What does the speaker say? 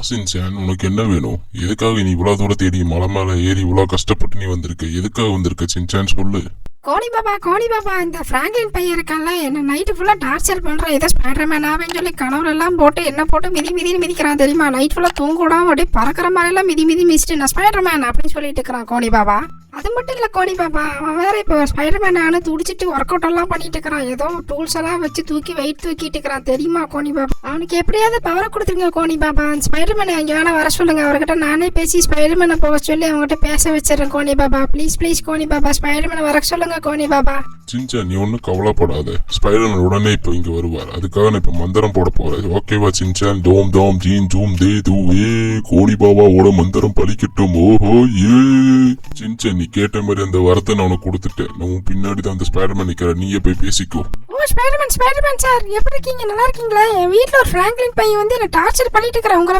Shinchan, உனக்கு என்ன வேணும்? எதுக்காக நீ இவ்வளவு தூரம் தேடி மலை மேல ஏறி இவ்வளவு கஷ்டப்பட்டு நீ வந்திருக்க? எதுக்காக வந்திருக்க சின்சான் சொல்லு. கோழி பாபா இந்த பிராங்க்லின் பையன் இருக்கான்ல, என்ன நைட்டு ஃபுல்லாக டார்ச்சர் பண்ணுறான். ஏதோ ஸ்பைடர்மேன் ஆவேன்னு சொல்லி கனவுலாம் போட்டு என்ன போட்டு மிதின்னு மிதிக்கிறான் தெரியுமா? நைட் ஃபுல்லாக தூங்க விடாம அப்படியே பறக்கிற மாதிரிலாம் மிதிச்சிட்டு நான் ஸ்பைடர்மேன் அப்படின்னு சொல்லிட்டு இருக்கிறான் கோழி பாபா. அது மட்டும் இல்லை கோழி பாபா, அவன் வேற இப்போ ஸ்பைடர்மேன் ஆனு துடிச்சிட்டு ஒர்க் அவுட் எல்லாம் பண்ணிட்டு இருக்கிறான். ஏதோ டூல்ஸ் எல்லாம் வச்சு வெயிட் தூக்கிட்டு இருக்கிறான் தெரியுமா கோழி பாபா? அவனுக்கு எப்படியாவது பவரை கொடுத்துருங்க கோழி பாபா. ஸ்பைடர்மேனை எங்கே வேணா வர சொல்லுங்க. அவர்கிட்ட நானே பேசி ஸ்பைடர்மேனை போக சொல்லி அவங்ககிட்ட பேச வச்சிடறேன் கோழி பாபா. ப்ளீஸ் கோழி பாபா, ஸ்பைடர்மேனை வர சொல்லுங்க கோழி பாபா. சின்சான், நீ ஒன்னும் கவலைப்படாத. ஸ்பைடர்மேன் உடனே இப்போ இங்க வருவார். அதுக்காக நான் இப்ப மந்திரம் போட போறேன். ஓகேவா சின்சான்? தோம் தோம் ஜீன் ஜூம் தே தூ ஏ கோழி பாபாவோட மந்திரம் பலிக்கட்டும். ஓஹோ ஏ சின்சான், நீ கேட்ட மாதிரி அந்த வரத்தை நான் உனக்கு கொடுத்துட்டேன். நான் பின்னாடி தான் அந்த ஸ்பைடர்மேன் நிக்கிறேன். நீயே போய் பேசிக்கோ. ஓ ஸ்பைடர்மேன் சார், எப்படி இருக்கீங்க? நல்லா இருக்கீங்களா? என் வீட்டில் ஒரு பிராங்க்லின் பையன் வந்து என்ன டார்ச்சர் பண்ணிட்டு இருக்கிறேன். உங்களை